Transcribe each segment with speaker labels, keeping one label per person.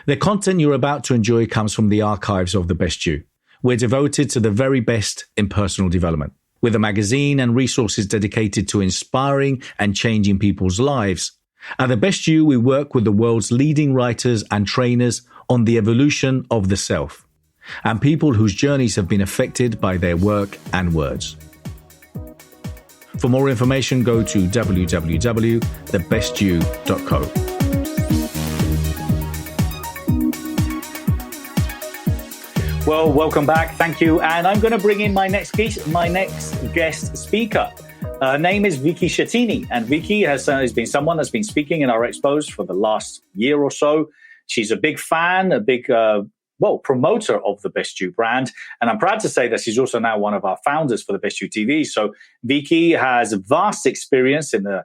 Speaker 1: The content you're about to enjoy comes from the archives of The Best You. We're devoted to the very best in personal development, with a magazine and resources dedicated to inspiring and changing people's lives. At The Best You, we work with the world's leading writers and trainers on the evolution of the self, and people whose journeys have been affected by their work and words. For more information, go to www.thebestyou.co. Well, welcome back. Thank you. And I'm going to bring in my next guest speaker. Her name is Vicky Schettini. And Vicky has been someone that's been speaking in our expos for the last year or so. She's a big fan, a big promoter of the Best You brand. And I'm proud to say that she's also now one of our founders for the Best You TV. So Vicky has vast experience in the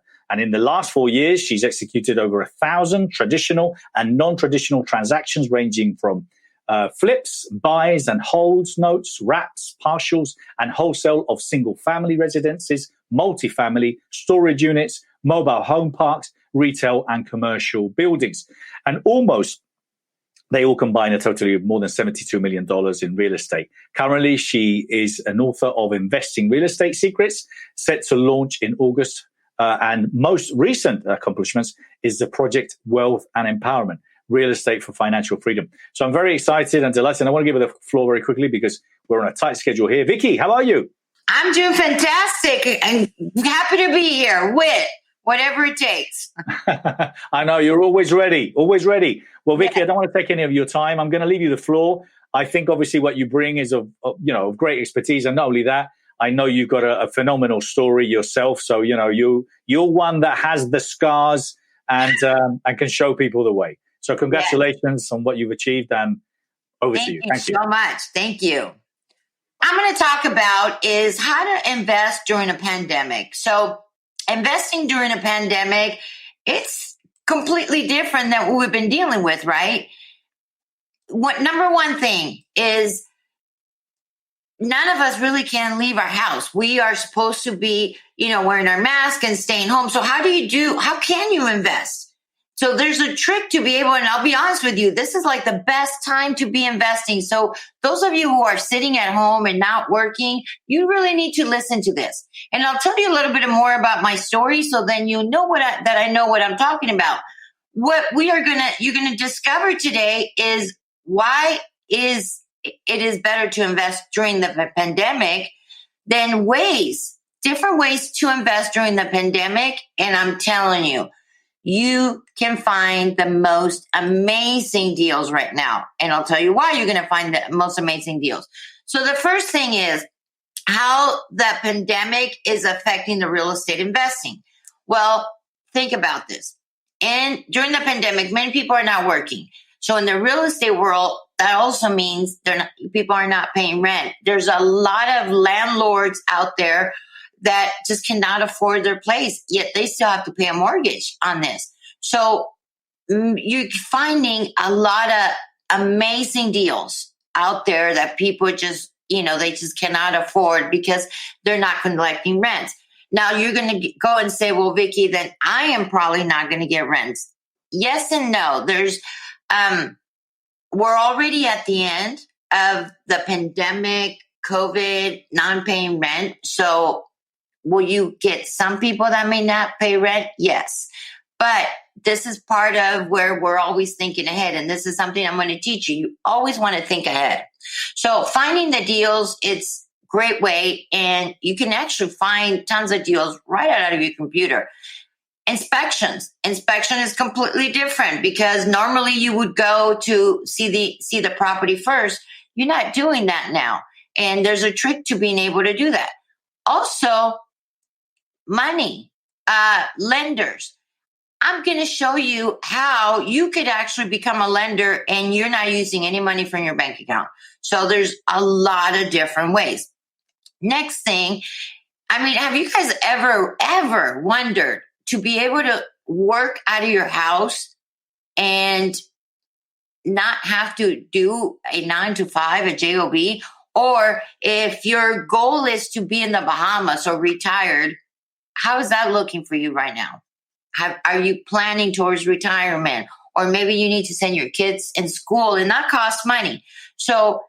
Speaker 1: last 4 years, she's executed over 1,000 traditional and non-traditional transactions ranging from flips, buys and holds, notes, wraps, partials, and wholesale of single-family residences, multifamily, storage units, mobile home parks, retail and commercial buildings. And they all combine a total of more than $72 million in real estate. Currently, she is an author of Investing Real Estate Secrets, set to launch in August. And most recent accomplishments is the project Wealth and Empowerment, Real Estate for Financial Freedom. So I'm very excited and delighted. And I want to give her the floor very quickly because we're on a tight schedule here. Vicky, how are you?
Speaker 2: I'm doing fantastic and happy to be here with whatever it takes.
Speaker 1: I know you're always ready, always ready. Well, Vicky, yeah. I don't want to take any of your time. I'm going to leave you the floor. I think obviously what you bring is of great expertise. And not only that, I know you've got a phenomenal story yourself. So, you're one that has the scars and can show people the way. So congratulations on what you've achieved, and over to you.
Speaker 2: Thank you so much. Thank you. I'm going to talk about is how to invest during a pandemic. So investing during a pandemic, it's completely different than what we've been dealing with, right? Number one thing is none of us really can leave our house. We are supposed to be, wearing our mask and staying home. So how can you invest? So there's a trick to be able, and I'll be honest with you, this is like the best time to be investing. So those of you who are sitting at home and not working, you really need to listen to this. And I'll tell you a little bit more about my story so then you know that I know what I'm talking about. What you're going to discover today is why it is better to invest during the pandemic than different ways to invest during the pandemic. And I'm telling you, you can find the most amazing deals right now. And I'll tell you why you're going to find the most amazing deals. So the first thing is how the pandemic is affecting the real estate investing. Well, think about this. And during the pandemic, many people are not working. So in the real estate world, that also means people are not paying rent. There's a lot of landlords out there that just cannot afford their place, yet they still have to pay a mortgage on this. So you're finding a lot of amazing deals out there that people just, they just cannot afford because they're not collecting rent. Now you're going to go and say, well, Vicky, then I am probably not going to get rents. Yes and no. We're already at the end of the pandemic, COVID, non-paying rent. So will you get some people that may not pay rent? Yes. But this is part of where we're always thinking ahead. And this is something I'm going to teach you. You always want to think ahead. So finding the deals, it's a great way. And you can actually find tons of deals right out of your computer. Inspection is completely different because normally you would go to see the property first. You're not doing that now. And there's a trick to being able to do that. Also, money, lenders. I'm going to show you how you could actually become a lender and you're not using any money from your bank account. So there's a lot of different ways. Next thing, have you guys ever wondered to be able to work out of your house and not have to do a 9-to-5, a job? Or if your goal is to be in the Bahamas or retired, how is that looking for you right now? Are you planning towards retirement? or maybe you need to send your kids in school, and that costs money. So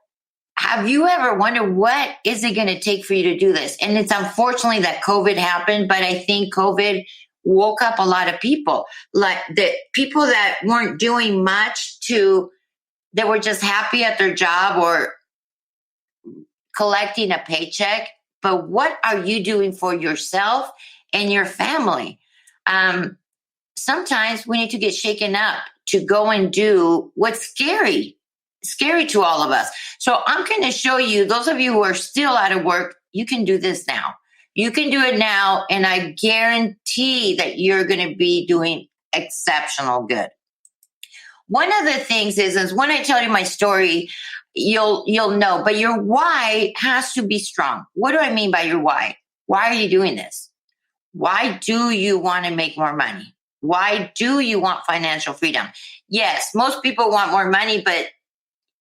Speaker 2: have you ever wondered what is it going to take for you to do this? And it's unfortunately that COVID happened, but I think COVID woke up a lot of people, like the people that weren't doing much they were just happy at their job or collecting a paycheck. But what are you doing for yourself and your family? Sometimes we need to get shaken up to go and do what's scary to all of us. So I'm going to show you, those of you who are still out of work, you can do this now. You can do it now, and I guarantee that you're going to be doing exceptional good. One of the things is when I tell you my story, you'll know, but your why has to be strong. What do I mean by your why? Why are you doing this? Why do you want to make more money? Why do you want financial freedom? Yes, most people want more money, but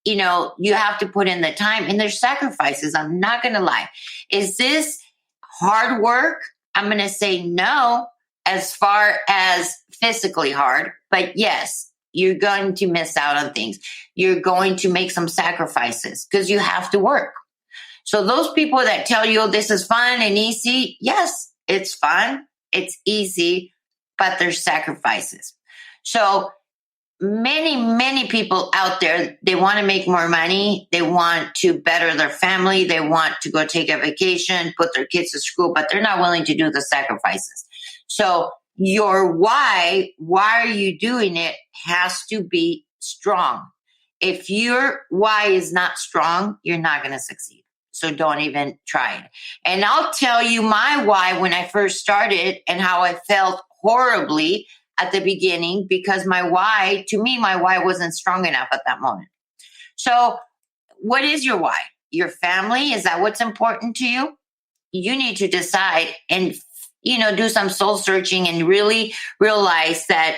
Speaker 2: you have to put in the time, and there's sacrifices. I'm not going to lie. Is this hard work? I'm going to say no, as far as physically hard, but yes, you're going to miss out on things. You're going to make some sacrifices because you have to work. So those people that tell you, oh, this is fun and easy, yes, it's fun, it's easy, but there's sacrifices. So many people out there, they want to make more money. They want to better their family. They want to go take a vacation, put their kids to school, but they're not willing to do the sacrifices. So your why are you doing it, has to be strong. If your why is not strong, you're not going to succeed. So don't even try it. And I'll tell you my why when I first started and how I felt horribly at the beginning, because my why wasn't strong enough at that moment. So what is your why? Your family? Is that what's important to you? You need to decide and, do some soul searching and really realize that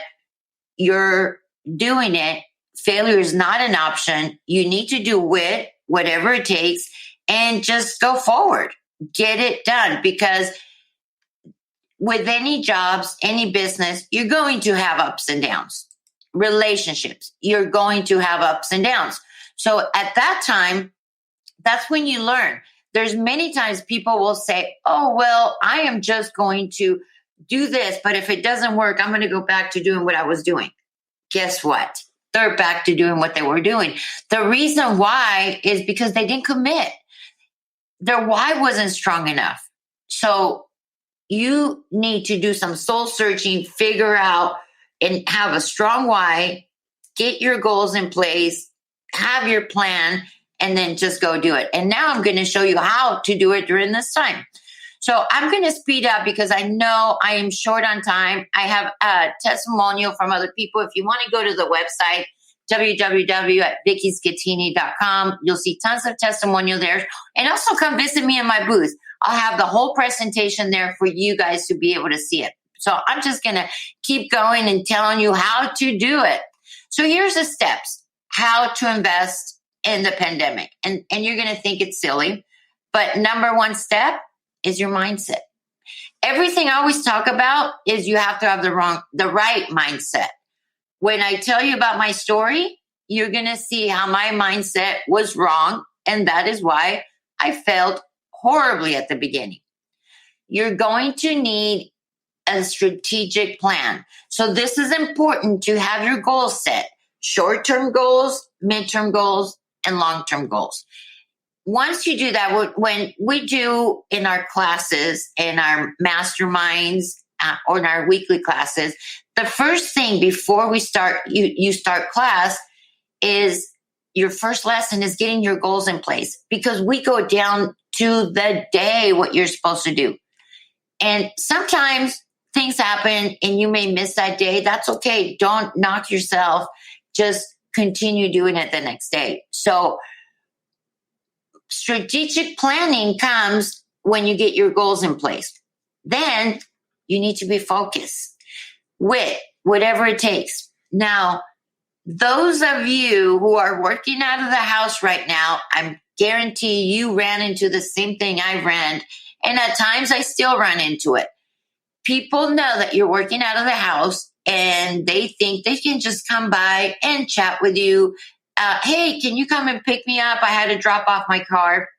Speaker 2: you're doing it. Failure is not an option. You need to do it, whatever it takes, and just go forward. Get it done, because with any jobs, any business, you're going to have ups and downs. Relationships, you're going to have ups and downs. So at that time, that's when you learn. There's many times people will say, oh, well, I am just going to do this, but if it doesn't work, I'm going to go back to doing what I was doing. Guess what? They're back to doing what they were doing. The reason why is because they didn't commit. Their why wasn't strong enough. So you need to do some soul searching, figure out and have a strong why, get your goals in place, have your plan, and then just go do it. And now I'm going to show you how to do it during this time. So I'm going to speed up because I know I am short on time. I have a testimonial from other people. If you want to go to the website, www.vickyschattini.com. You'll see tons of testimonial there. And also come visit me in my booth. I'll have the whole presentation there for you guys to be able to see it. So I'm just going to keep going and telling you how to do it. So here's the steps, how to invest in the pandemic. And you're going to think it's silly, but number one step is your mindset. Everything I always talk about is you have to have the right mindset. When I tell you about my story, you're going to see how my mindset was wrong. And that is why I failed horribly at the beginning. You're going to need a strategic plan. So this is important to have your goals set. Short-term goals, midterm goals, and long-term goals. Once you do that, when we do in our classes, in our masterminds, or in our weekly classes, the first thing before we start, you start class, is your first lesson is getting your goals in place, because we go down to the day what you're supposed to do. And sometimes things happen and you may miss that day. That's okay. Don't knock yourself. Just continue doing it the next day. So strategic planning comes when you get your goals in place. Then you need to be focused with whatever it takes. Now, those of you who are working out of the house right now, I guarantee you ran into the same thing I ran. And at times I still run into it. People know that you're working out of the house and they think they can just come by and chat with you. Hey, can you come and pick me up? I had to drop off my car.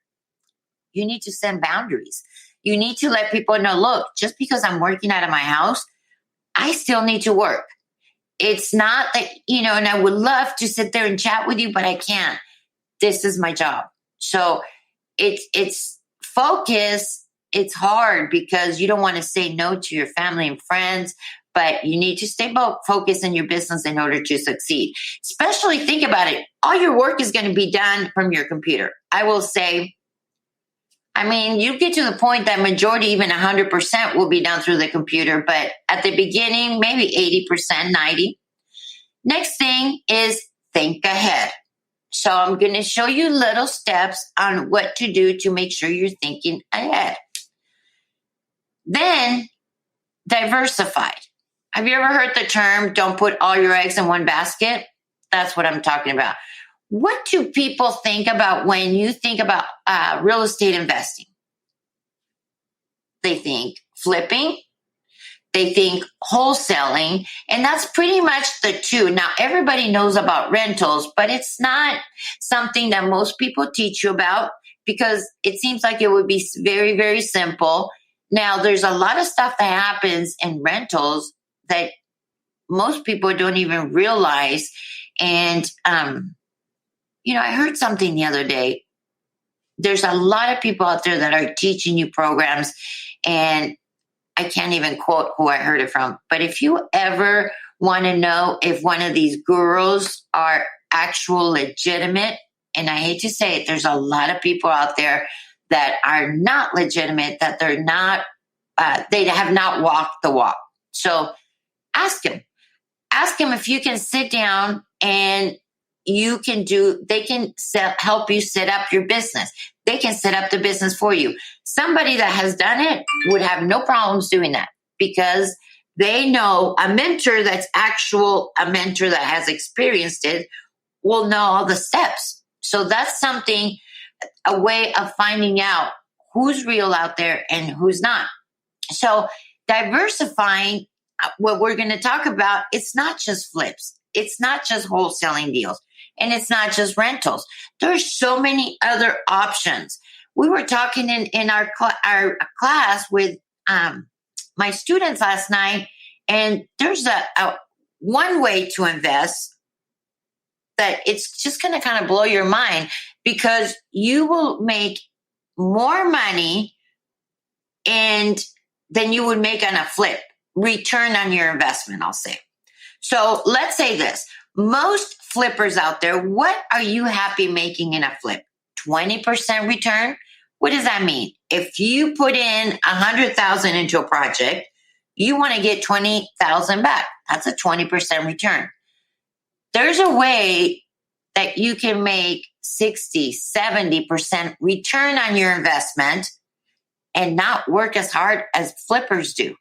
Speaker 2: You need to set boundaries. You need to let people know, look, just because I'm working out of my house, I still need to work. It's not that, and I would love to sit there and chat with you, but I can't. This is my job. So it's focus. It's hard because you don't want to say no to your family and friends, but you need to stay focused in your business in order to succeed. Especially think about it. All your work is going to be done from your computer. I will say, you get to the point that majority, even 100% will be done through the computer. But at the beginning, maybe 80%, 90%. Next thing is think ahead. So I'm going to show you little steps on what to do to make sure you're thinking ahead. Then diversify. Have you ever heard the term, don't put all your eggs in one basket? That's what I'm talking about. What do people think about when you think about real estate investing? They think flipping. They think wholesaling. And that's pretty much the two. Now, everybody knows about rentals, but it's not something that most people teach you about because it seems like it would be very, very simple. Now, there's a lot of stuff that happens in rentals that most people don't even realize. And, I heard something the other day. There's a lot of people out there that are teaching you programs, and I can't even quote who I heard it from. But if you ever want to know if one of these gurus are actual legitimate, and I hate to say it, there's a lot of people out there that are not legitimate, that they're not, they have not walked the walk. So ask him if you can sit down and they can help you set up your business. They can set up the business for you. Somebody that has done it would have no problems doing that because they know a mentor that has experienced it will know all the steps. So that's a way of finding out who's real out there and who's not. So diversifying, what we're going to talk about, it's not just flips. It's not just wholesaling deals. And it's not just rentals. There's so many other options. We were talking in our class with my students last night, and there's a one way to invest that it's just going to kind of blow your mind because you will make more money than you would make on a flip. Return on your investment, I'll say. So let's say this. Most flippers out there, what are you happy making in a flip? 20% return? What does that mean? If you put in $100,000 into a project, you want to get $20,000 back. That's a 20% return. There's a way that you can make 60, 70% return on your investment and not work as hard as flippers do.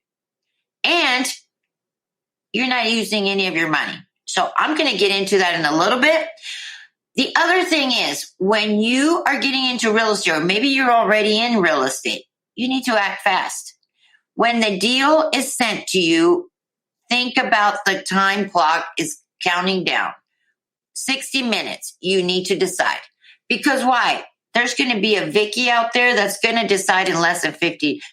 Speaker 2: And you're not using any of your money. So I'm going to get into that in a little bit. The other thing is when you are getting into real estate, or maybe you're already in real estate, you need to act fast. When the deal is sent to you, think about the time clock is counting down. 60 minutes, you need to decide. Because why? There's going to be a Vicky out there that's going to decide in less than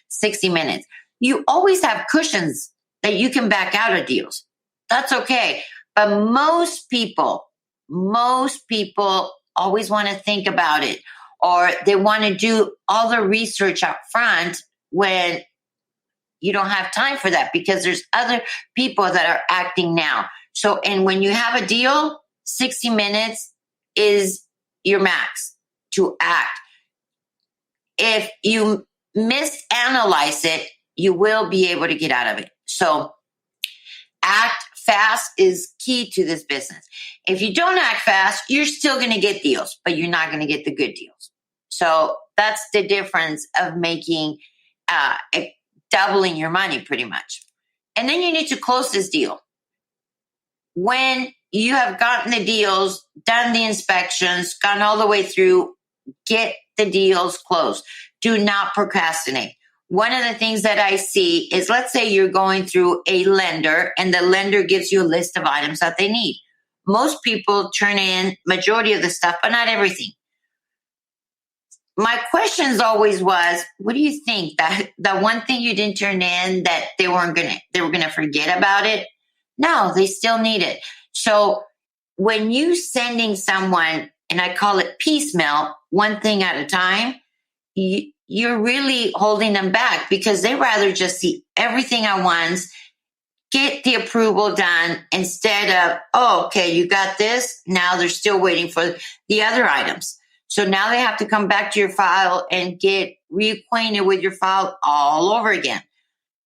Speaker 2: 60 minutes. You always have cushions that you can back out of deals. That's okay. But most people always want to think about it, or they want to do all the research up front when you don't have time for that because there's other people that are acting now. So, and when you have a deal, 60 minutes is your max to act. If you misanalyze it, you will be able to get out of it. So act fast is key to this business. If you don't act fast, you're still going to get deals, but you're not going to get the good deals. So that's the difference of making, doubling your money pretty much. And then you need to close this deal. When you have gotten the deals, done the inspections, gone all the way through, get the deals closed. Do not procrastinate. one of the things that I see is, let's say you're going through a lender and the lender gives you a list of items that they need. Most people turn in majority of the stuff, but not everything. My questions always was, what do you think that the one thing you didn't turn in that they were gonna forget about it? No, they still need it. So when you sending someone, and I call it piecemeal, one thing at a time, you're really holding them back because they rather just see everything at once, get the approval done instead of, oh, okay, you got this. Now they're still waiting for the other items. So now they have to come back to your file and get reacquainted with your file all over again.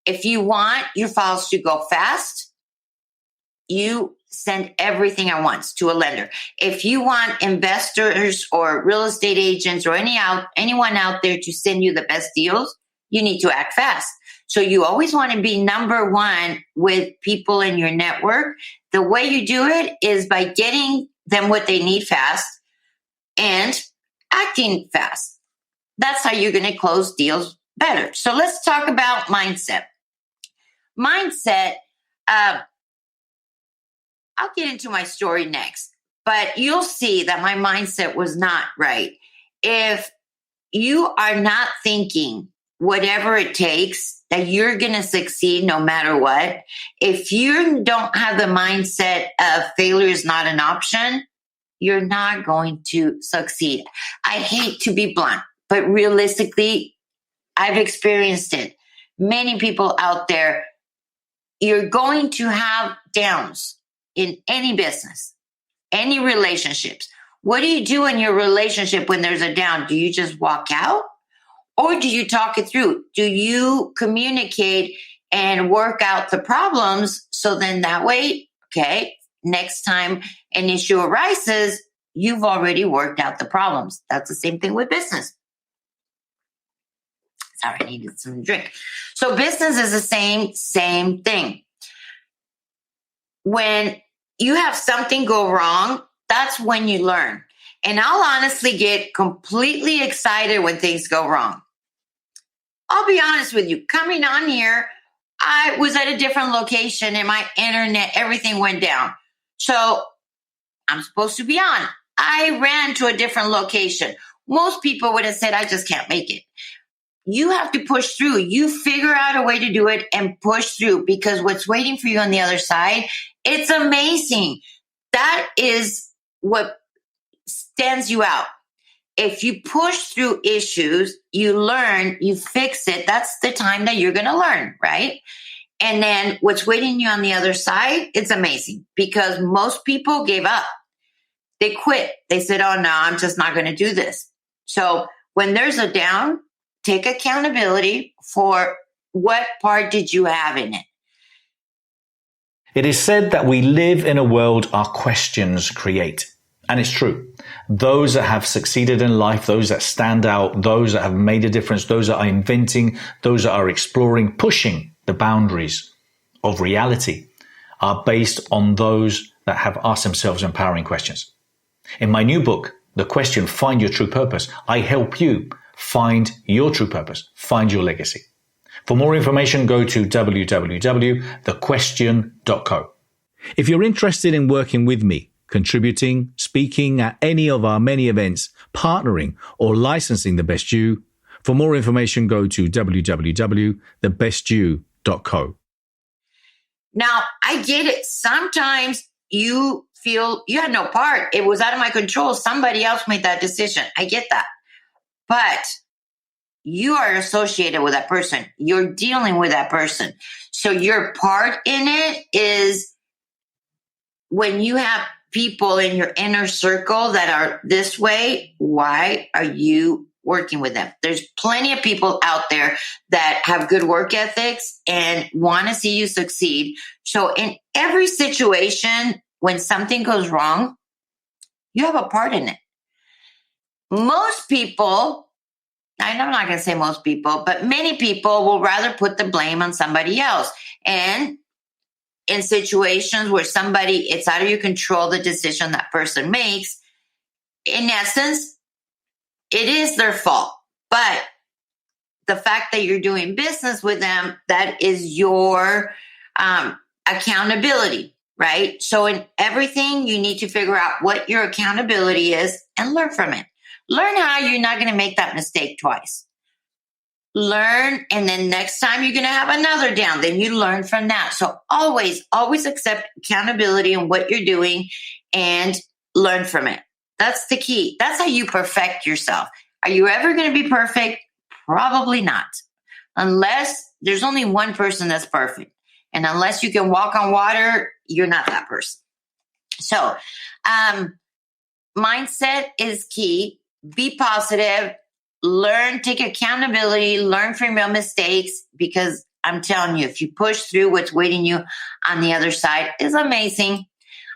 Speaker 2: If you want your files to go fast, you send everything at once to a lender. If you want investors or real estate agents or anyone out there to send you the best deals, you need to act fast. So you always want to be number one with people in your network. The way you do it is by getting them what they need fast and acting fast. That's how you're going to close deals better. So let's talk about mindset. Mindset, I'll get into my story next, but you'll see that my mindset was not right. If you are not thinking whatever it takes that you're going to succeed no matter what, if you don't have the mindset of failure is not an option, you're not going to succeed. I hate to be blunt, but realistically, I've experienced it. Many people out there, you're going to have downs in any business, any relationships. What do you do in your relationship when there's a down? Do you just walk out? Or do you talk it through? Do you communicate and work out the problems so then that way, okay, next time an issue arises, you've already worked out the problems. That's the same thing with business. Sorry, I needed some drink. So business is the same thing. When you have something go wrong, that's when you learn. And I'll honestly get completely excited when things go wrong. I'll be honest with you. Coming on here, I was at a different location and my internet, everything went down. So I'm supposed to be on. I ran to a different location. Most people would have said, I just can't make it. You have to push through. You figure out a way to do it and push through, because what's waiting for you on the other side, it's amazing. That is what stands you out. If you push through issues, you learn, you fix it. That's the time that you're going to learn, right? And then what's waiting you on the other side, it's amazing, because most people gave up. They quit. They said, oh, no, I'm just not going to do this. So when there's a down, take accountability for what part did you have in it.
Speaker 1: It is said that we live in a world our questions create. And it's true. Those that have succeeded in life, those that stand out, those that have made a difference, those that are inventing, those that are exploring, pushing the boundaries of reality are based on those that have asked themselves empowering questions. In my new book, The Question, Find Your True Purpose, I help you find your true purpose, find your legacy. For more information, go to www.thequestion.co. If you're interested in working with me, contributing, speaking at any of our many events, partnering, or licensing The Best You, for more information, go to www.thebestyou.co.
Speaker 2: Now, I get it. Sometimes you feel you had no part. It was out of my control. Somebody else made that decision. I get that. But you are associated with that person. You're dealing with that person. So your part in it is when you have people in your inner circle that are this way, why are you working with them? There's plenty of people out there that have good work ethics and want to see you succeed. So in every situation, when something goes wrong, you have a part in it. Most people, I'm not going to say most people, but many people will rather put the blame on somebody else. And in situations where it's out of your control, the decision that person makes, in essence, it is their fault. But the fact that you're doing business with them, that is your accountability, right? So in everything, you need to figure out what your accountability is and learn from it. Learn how you're not going to make that mistake twice. Learn, and then next time you're going to have another down, then you learn from that. So always accept accountability in what you're doing and learn from it. That's the key. That's how you perfect yourself. Are you ever going to be perfect? Probably not. Unless there's only one person that's perfect. And unless you can walk on water, you're not that person. So mindset is key. Be positive. Learn, take accountability, learn from your mistakes, because I'm telling you, if you push through, what's waiting you on the other side is amazing.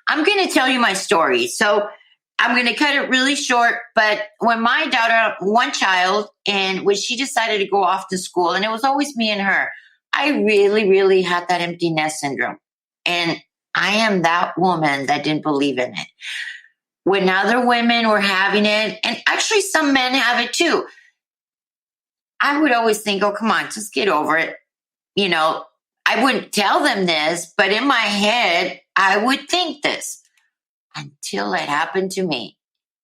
Speaker 2: I'm going to tell you my story. So I'm going to cut it really short, but when my daughter, one child, and when she decided to go off to school, and it was always me and her, I really, really had that empty nest syndrome. And I am that woman that didn't believe in it. When other women were having it, and actually some men have it too, I would always think, oh, come on, just get over it. You know, I wouldn't tell them this, but in my head, I would think this until it happened to me.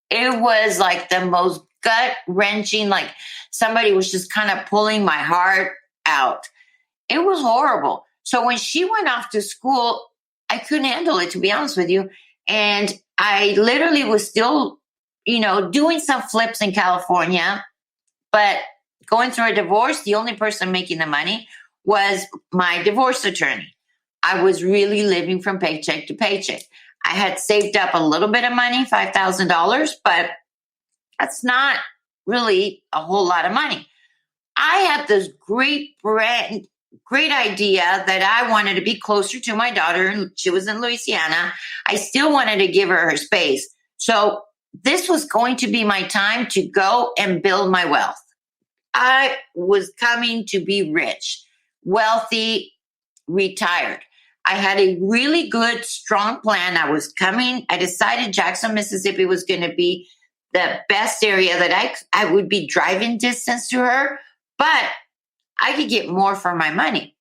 Speaker 2: It was like the most gut-wrenching, like somebody was just kind of pulling my heart out. It was horrible. So when she went off to school, I couldn't handle it, to be honest with you. And I literally was still, doing some flips in California, but going through a divorce, the only person making the money was my divorce attorney. I was really living from paycheck to paycheck. I had saved up a little bit of money, $5,000, but that's not really a whole lot of money. I had this great idea that I wanted to be closer to my daughter, and she was in Louisiana. I still wanted to give her space. So this was going to be my time to go and build my wealth. I was coming to be rich, wealthy, retired. I had a really good, strong plan. I decided Jackson, Mississippi was going to be the best area that I would be driving distance to her, but I could get more for my money.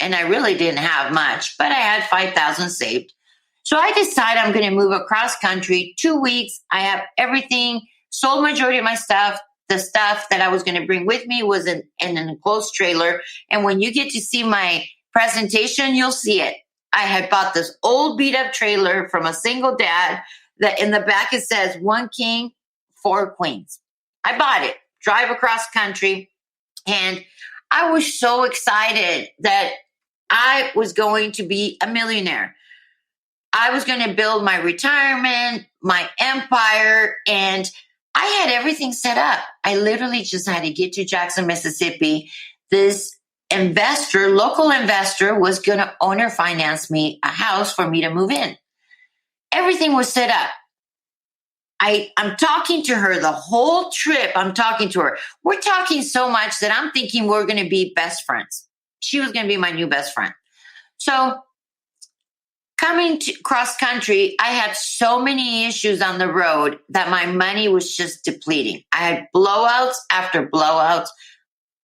Speaker 2: And I really didn't have much, but I had $5,000 saved. So I decided I'm going to move across country, 2 weeks. I have everything, sold majority of my stuff. The stuff that I was going to bring with me was in an enclosed trailer. And when you get to see my presentation, you'll see it. I had bought this old beat up trailer from a single dad that in the back it says 1 king, 4 queens. I bought it, drive across country. And I was so excited that I was going to be a millionaire. I was going to build my retirement, my empire, and I had everything set up. I literally just had to get to Jackson, Mississippi. This local investor, was going to owner finance me a house for me to move in. Everything was set up. I'm talking to her the whole trip. I'm talking to her. We're talking so much that I'm thinking we're going to be best friends. She was going to be my new best friend. So coming to cross country, I had so many issues on the road that my money was just depleting. I had blowouts after blowouts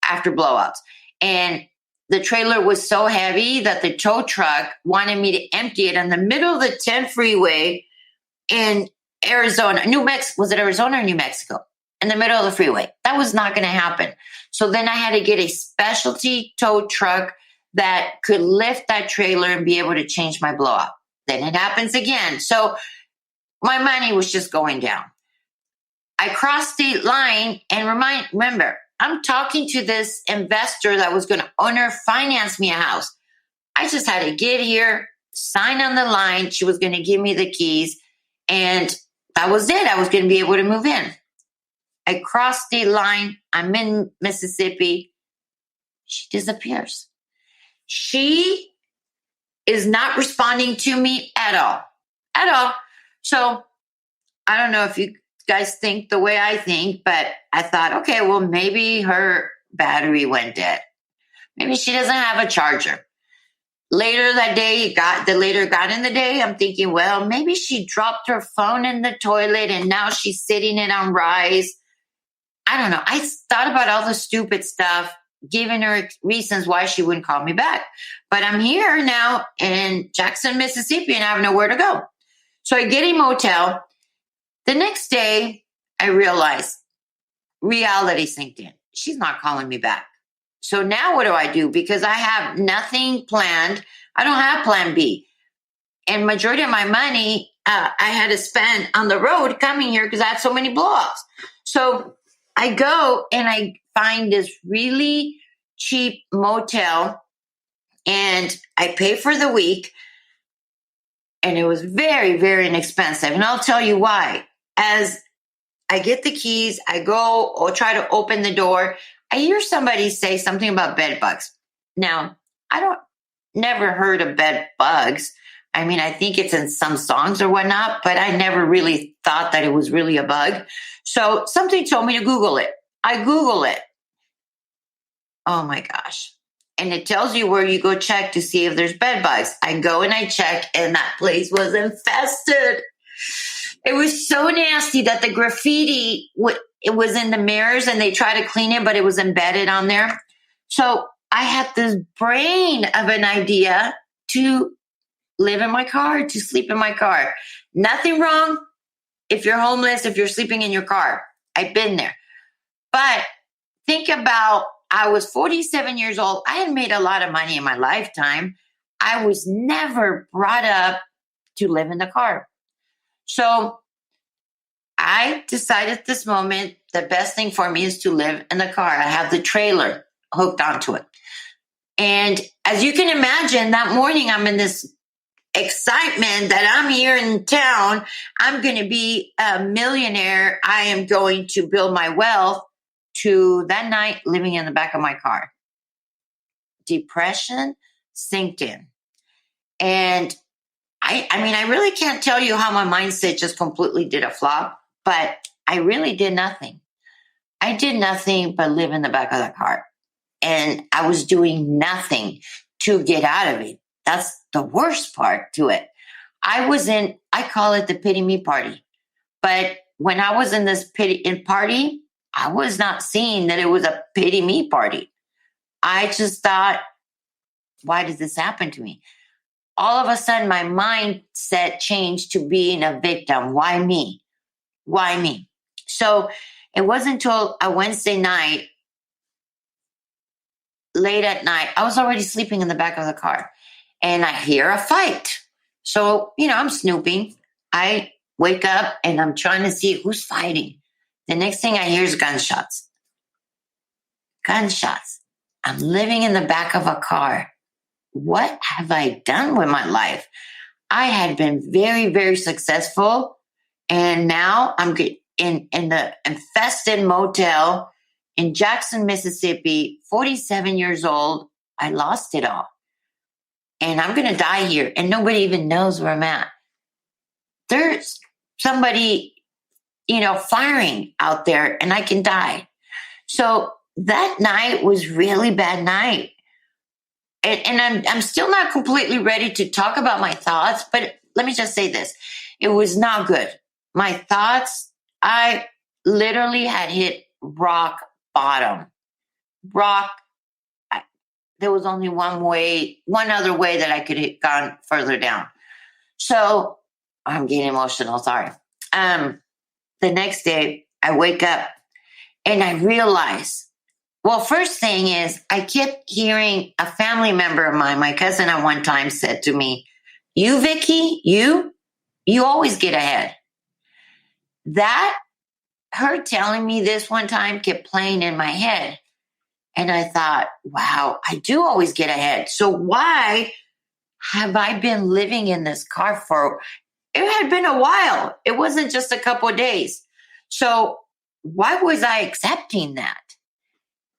Speaker 2: after blowouts. And the trailer was so heavy that the tow truck wanted me to empty it in the middle of the 10 freeway in Arizona. Was it Arizona or New Mexico? In the middle of the freeway. That was not going to happen. So then I had to get a specialty tow truck that could lift that trailer and be able to change my blowout. Then it happens again. So my money was just going down. I crossed state line and remember, I'm talking to this investor that was going to owner finance me a house. I just had to get here, sign on the line. She was going to give me the keys, and that was it. I was going to be able to move in. I crossed state line. I'm in Mississippi. She disappears. She is not responding to me at all. So I don't know if you guys think the way I think, but I thought, okay, well, maybe her battery went dead. Maybe she doesn't have a charger. Later that day, got in the day, I'm thinking, well, maybe she dropped her phone in the toilet and now she's sitting it on rise. I don't know. I thought about all the stupid stuff, giving her reasons why she wouldn't call me back. But I'm here now in Jackson, Mississippi, and I have nowhere to go. So I get a motel. The next day, I realize reality sinked in. She's not calling me back. So now what do I do? Because I have nothing planned. I don't have plan B. And majority of my money I had to spend on the road coming here because I had so many blowups. So I go and I find this really cheap motel and I pay for the week. And it was very, very inexpensive. And I'll tell you why. As I get the keys, I go or try to open the door. I hear somebody say something about bed bugs. Now, I don't never heard of bed bugs. I mean, I think it's in some songs or whatnot, but I never really thought that it was really a bug. So something told me to Google it. I Google it. Oh my gosh. And it tells you where you go check to see if there's bed bugs. I go and I check and that place was infested. It was so nasty that the graffiti, it was in the mirrors and they tried to clean it, but it was embedded on there. So I had this brain of an idea to live in my car, to sleep in my car. Nothing wrong if you're homeless, if you're sleeping in your car. I've been there. But think about, I was 47 years old. I had made a lot of money in my lifetime. I was never brought up to live in the car. So I decided at this moment, the best thing for me is to live in the car. I have the trailer hooked onto it. And as you can imagine, that morning I'm in this excitement that I'm here in town. I'm going to be a millionaire. I am going to build my wealth. To that night living in the back of my car. Depression sinked in. And I mean, I really can't tell you how my mindset just completely did a flop, but I really did nothing. I did nothing but live in the back of the car. And I was doing nothing to get out of it. That's the worst part to it. I call it the pity me party. But when I was in this party, I was not seeing that it was a pity me party. I just thought, why did this happen to me? All of a sudden, my mindset changed to being a victim. Why me? Why me? So it wasn't until a Wednesday night, late at night, I was already sleeping in the back of the car and I hear a fight. So, I'm snooping. I wake up and I'm trying to see who's fighting. The next thing I hear is gunshots. Gunshots. I'm living in the back of a car. What have I done with my life? I had been very, very successful. And now I'm in the infested motel in Jackson, Mississippi, 47 years old. I lost it all. And I'm going to die here. And nobody even knows where I'm at. There's somebody firing out there and I can die. So that night was really bad night. And I'm still not completely ready to talk about my thoughts, but let me just say this. It was not good. My thoughts, I literally had hit rock bottom. There was only one other way that I could have gone further down. So I'm getting emotional, sorry. The next day, I wake up and I realize, well, first thing is I kept hearing a family member of mine, my cousin at one time said to me, you, Vicky, you always get ahead. That, her telling me this one time kept playing in my head. And I thought, wow, I do always get ahead. So why have I been living in this car for, it had been a while. It wasn't just a couple of days. So why was I accepting that?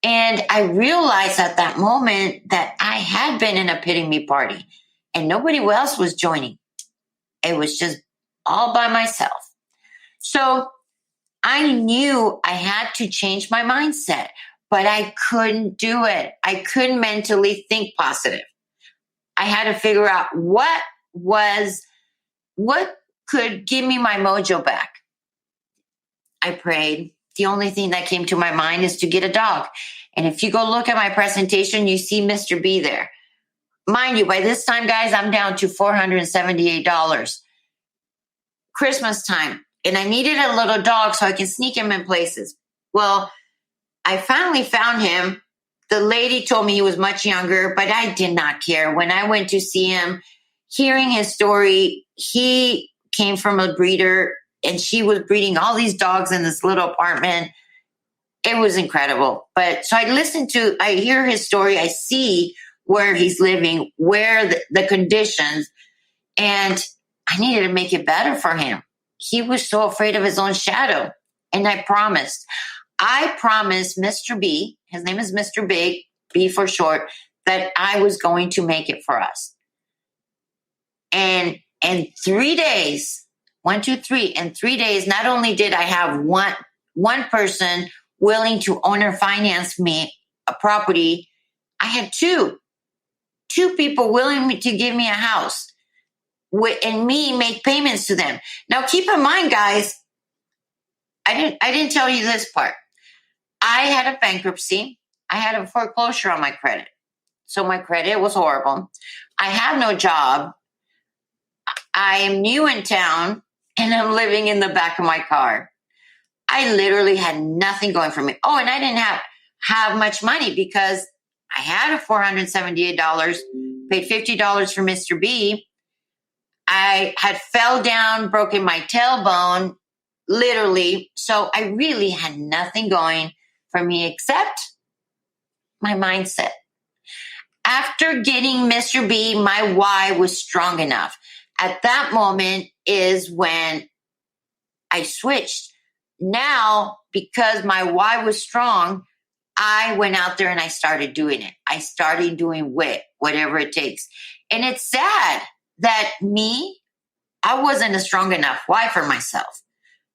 Speaker 2: And I realized at that moment that I had been in a pity me party and nobody else was joining. It was just all by myself. So I knew I had to change my mindset, but I couldn't do it. I couldn't mentally think positive. I had to figure out what could give me my mojo back. I prayed. the only thing that came to my mind is to get a dog. And if you go look at my presentation, you see Mr. B there. Mind you, by this time, guys, I'm down to $478. Christmas time. And I needed a little dog so I can sneak him in places. Well, I finally found him. The lady told me he was much younger, but I did not care. When I went to see him, hearing his story, he came from a breeder and she was breeding all these dogs in this little apartment. It was incredible. But so I hear his story. I see where he's living, where the conditions, and I needed to make it better for him. He was so afraid of his own shadow. And I promised Mr. B, his name is Mr. Big, B for short, that I was going to make it for us. And in 3 days, 1, 2, 3, in 3 days, not only did I have one person willing to own or finance me a property, I had two people willing to give me a house and me make payments to them. Now, keep in mind, guys, I didn't tell you this part. I had a bankruptcy. I had a foreclosure on my credit. So my credit was horrible. I have no job. I am new in town and I'm living in the back of my car. I literally had nothing going for me. Oh, and I didn't have much money because I had a $478, paid $50 for Mr. B. I had fell down, broken my tailbone, literally. So I really had nothing going for me except my mindset. After getting Mr. B, my why was strong enough. At that moment is when I switched. Now, because my why was strong, I went out there and I started doing it. I started doing whatever it takes. And it's sad that I wasn't a strong enough why for myself.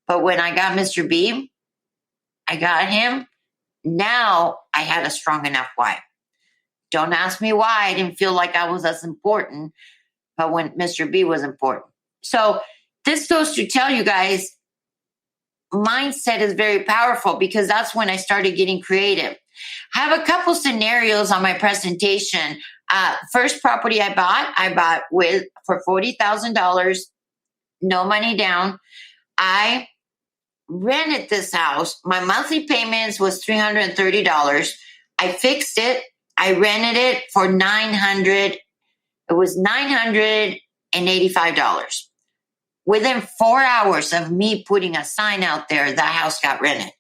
Speaker 2: But when I got Mr. B, I got him. Now I had a strong enough why. Don't ask me why. I didn't feel like I was as important, but when Mr. B was important. So this goes to tell you guys, mindset is very powerful because that's when I started getting creative. I have a couple scenarios on my presentation. First property I bought for $40,000, no money down. I rented this house. My monthly payments was $330. I fixed it. I rented it for $900. It was $985. Within 4 hours of me putting a sign out there, the house got rented.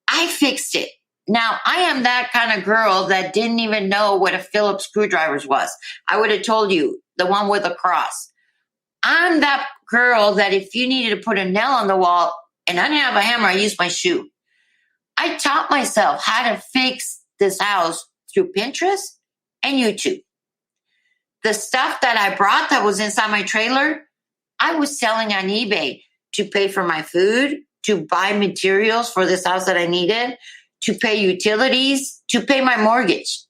Speaker 2: I fixed it. Now, I am that kind of girl that didn't even know what a Phillips screwdriver was. I would have told you, the one with a cross. I'm that girl that if you needed to put a nail on the wall and I didn't have a hammer, I used my shoe. I taught myself how to fix this house through Pinterest and YouTube. The stuff that I brought that was inside my trailer, I was selling on eBay to pay for my food, to buy materials for this house that I needed, to pay utilities, to pay my mortgage.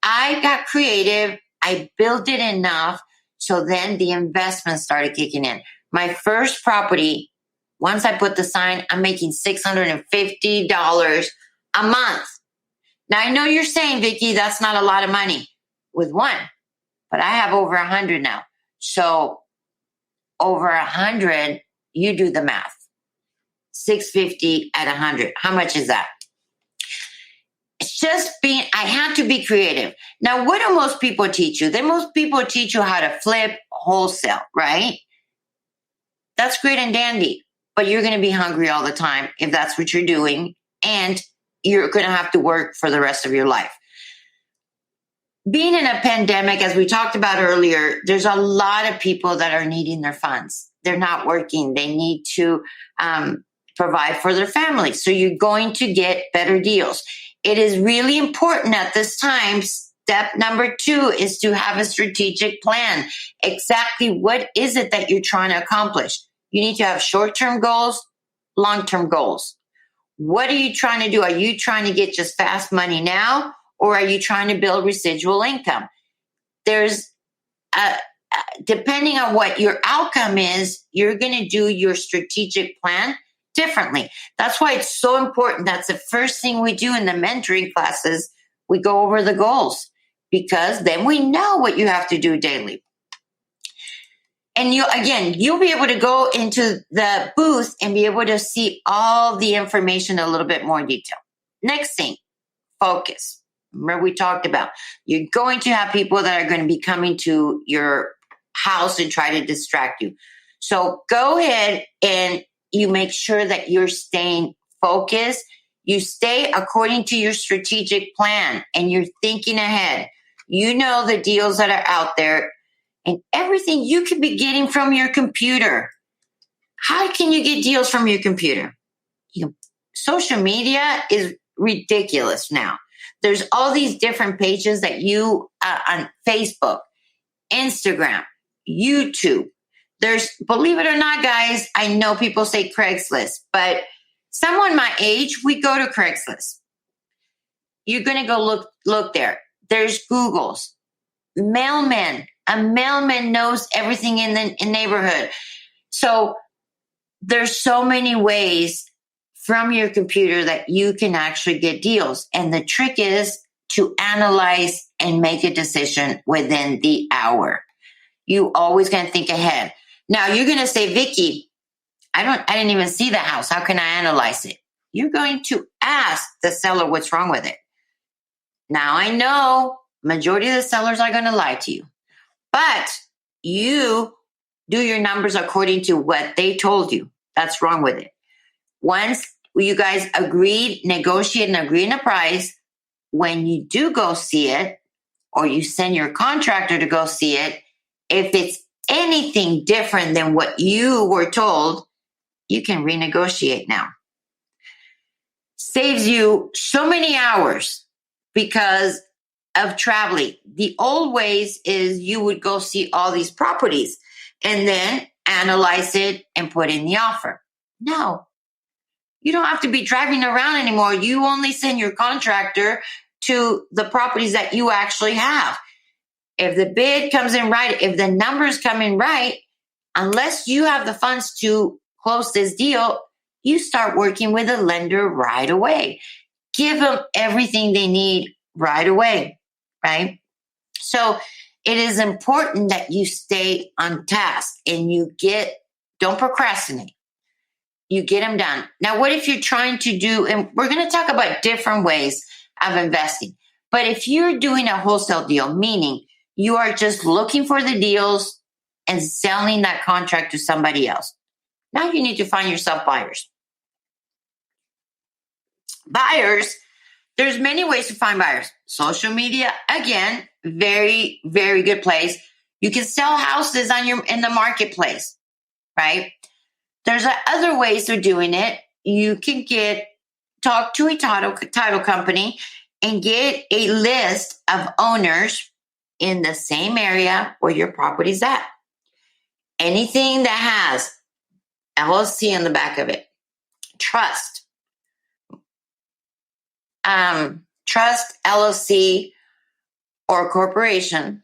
Speaker 2: I got creative. I built it enough. So then the investment started kicking in. My first property, once I put the sign, I'm making $650 a month. Now I know you're saying, Vicky, that's not a lot of money with one, but I have over 100 now. So over 100, you do the math. 650 at 100. How much is that? It's just I had to be creative. Now, what do most people teach you? Most people teach you how to flip wholesale, right? That's great and dandy, but you're going to be hungry all the time if that's what you're doing, and you're going to have to work for the rest of your life. Being in a pandemic, as we talked about earlier, there's a lot of people that are needing their funds. They're not working. They need to provide for their family. So you're going to get better deals. It is really important at this time. Step number 2 is to have a strategic plan. Exactly what is it that you're trying to accomplish? You need to have short-term goals, long-term goals. What are you trying to do? Are you trying to get just fast money now? Or are you trying to build residual income? There's, depending on what your outcome is, you're going to do your strategic plan differently. That's why it's so important. That's the first thing we do in the mentoring classes. We go over the goals because then we know what you have to do daily. And you'll be able to go into the booth and be able to see all the information a little bit more in detail. Next thing, focus. Remember we talked about, you're going to have people that are going to be coming to your house and try to distract you. So go ahead and you make sure that you're staying focused. You stay according to your strategic plan and you're thinking ahead. You know the deals that are out there and everything you could be getting from your computer. How can you get deals from your computer? Social media is ridiculous now. There's all these different pages that you on Facebook, Instagram, YouTube. There's, believe it or not, guys, I know people say Craigslist, but someone my age, we go to Craigslist. You're going to go look there. There's Google's, mailmen. A mailman knows everything in the neighborhood. So there's so many ways from your computer that you can actually get deals. And the trick is to analyze and make a decision within the hour. You always going to think ahead. Now you're going to say, Vicky, I didn't even see the house. How can I analyze it? You're going to ask the seller what's wrong with it. Now I know majority of the sellers are going to lie to you, but you do your numbers according to what they told you. That's wrong with it. Once you guys negotiate and agree on a price, when you do go see it, or you send your contractor to go see it, if it's anything different than what you were told, you can renegotiate now. Saves you so many hours because of traveling. The old ways is you would go see all these properties and then analyze it and put in the offer. No, you don't have to be driving around anymore. You only send your contractor to the properties that you actually have. If the bid comes in right, if the numbers come in right, unless you have the funds to close this deal, you start working with a lender right away. Give them everything they need right away, right? So it is important that you stay on task and don't procrastinate. You get them done. Now, what if you're trying to do, and we're going to talk about different ways of investing, but if you're doing a wholesale deal, meaning you are just looking for the deals and selling that contract to somebody else, now you need to find yourself buyers. Buyers, there's many ways to find buyers. Social media, again, very, very good place. You can sell houses in the marketplace, right? There's other ways of doing it. You can talk to a title company and get a list of owners in the same area where your property's at. Anything that has LLC on the back of it, trust, LLC, or corporation,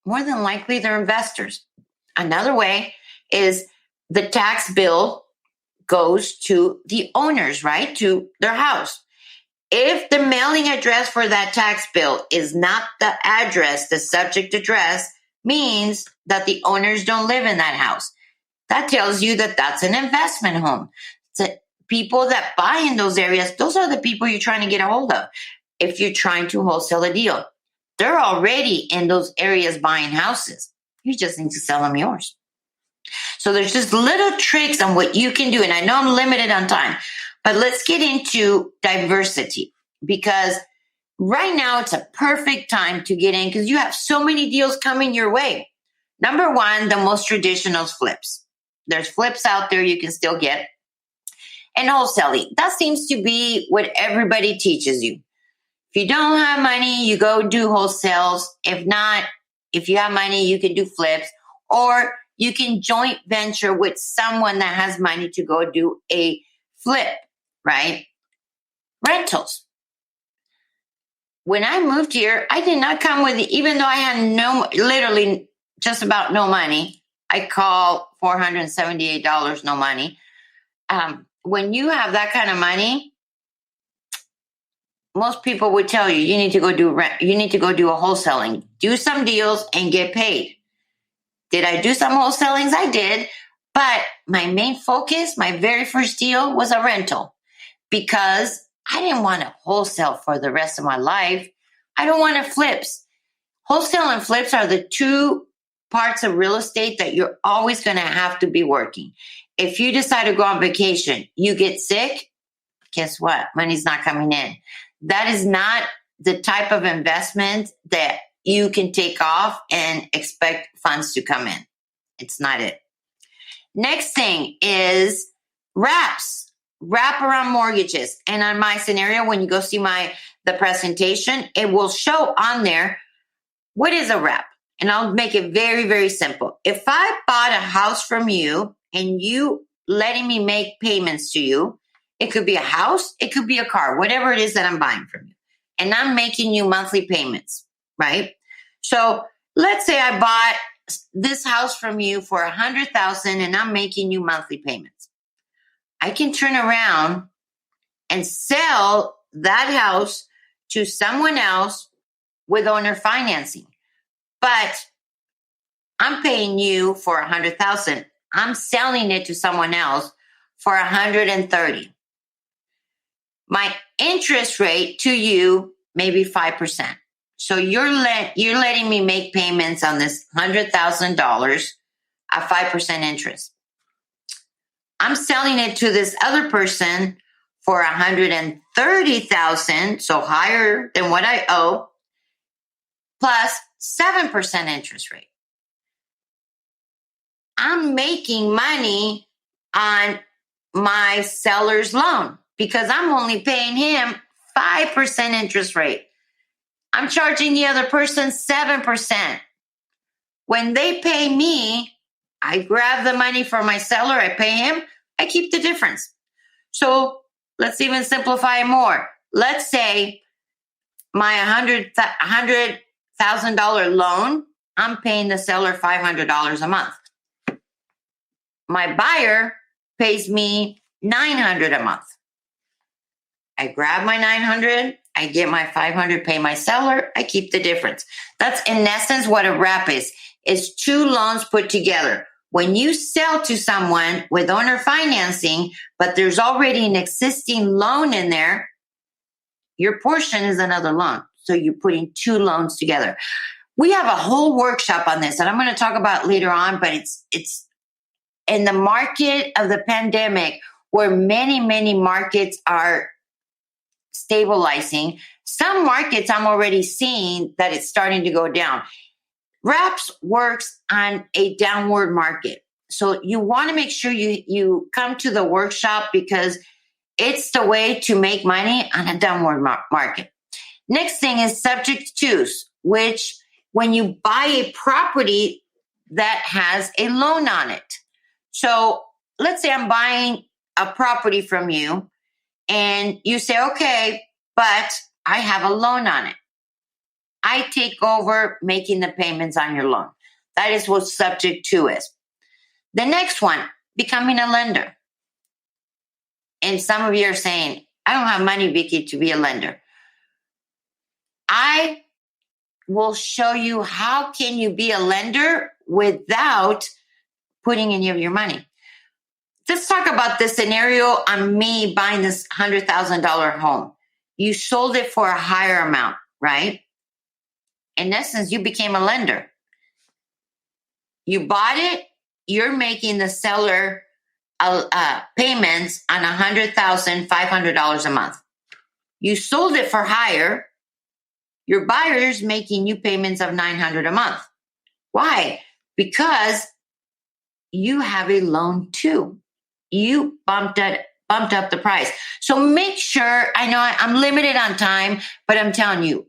Speaker 2: more than likely they're investors. Another way is the tax bill goes to the owners, right? To their house. If the mailing address for that tax bill is not the address, the subject address means that the owners don't live in that house. That tells you that that's an investment home. So people that buy in those areas, those are the people you're trying to get a hold of. If you're trying to wholesale a deal, they're already in those areas buying houses. You just need to sell them yours. So there's just little tricks on what you can do. And I know I'm limited on time, but let's get into diversity, because right now it's a perfect time to get in because you have so many deals coming your way. Number one, the most traditional is flips. There's flips out there you can still get. And wholesaling, that seems to be what everybody teaches you. If you don't have money, you go do wholesales. If not, if you have money, you can do flips, or you can joint venture with someone that has money to go do a flip, right? Rentals. When I moved here, I did not come with, even though I had literally just about no money, I call $478 no money. When you have that kind of money, most people would tell you, you need to go do rent. You need to go do a wholesaling, do some deals and get paid. Did I do some wholesalings? I did. But my main focus, my very first deal was a rental because I didn't want to wholesale for the rest of my life. I don't want to flips. Wholesale and flips are the two parts of real estate that you're always going to have to be working. If you decide to go on vacation, you get sick, guess what? Money's not coming in. That is not the type of investment that you can take off and expect funds to come in. It's not it. Next thing is wraps, wraparound mortgages. And on my scenario, when you go see the presentation, it will show on there what is a wrap. And I'll make it very, very simple. If I bought a house from you and you letting me make payments to you, it could be a house, it could be a car, whatever it is that I'm buying from you. And I'm making you monthly payments, right? So let's say I bought this house from you for $100,000 and I'm making you monthly payments. I can turn around and sell that house to someone else with owner financing. But I'm paying you for $100,000. I'm selling it to someone else for $130,000. My interest rate to you may be 5%. So you're letting me make payments on this $100,000 at 5% interest. I'm selling it to this other person for $130,000, so higher than what I owe, plus 7% interest rate. I'm making money on my seller's loan because I'm only paying him 5% interest rate. I'm charging the other person 7%. When they pay me, I grab the money from my seller, I pay him, I keep the difference. So let's even simplify it more. Let's say my $100,000 loan, I'm paying the seller $500 a month. My buyer pays me $900 a month. I grab my $900, I get my $500, pay my seller, I keep the difference. That's in essence what a wrap is two loans put together. When you sell to someone with owner financing, but there's already an existing loan in there, your portion is another loan. So you're putting two loans together. We have a whole workshop on this that I'm going to talk about later on, but it's in the market of the pandemic where many, many markets are stabilizing. Some markets I'm already seeing that it's starting to go down. Wraps works on a downward market. So you want to make sure you come to the workshop because it's the way to make money on a downward market. Next thing is subject twos, which when you buy a property that has a loan on it. So let's say I'm buying a property from you and you say, okay, but I have a loan on it. I take over making the payments on your loan. That is what subject to is. The next one, becoming a lender. And some of you are saying, I don't have money, Vicky, to be a lender. I will show you how can you be a lender without putting any of your money. Let's talk about the scenario on me buying this $100,000 home. You sold it for a higher amount, right? In essence, you became a lender. You bought it, you're making the seller payments on $100,500 a month. You sold it for higher, your buyer's making you payments of $900 a month. Why? Because you have a loan too. You bumped up the price. So make sure, I know I'm limited on time, but I'm telling you,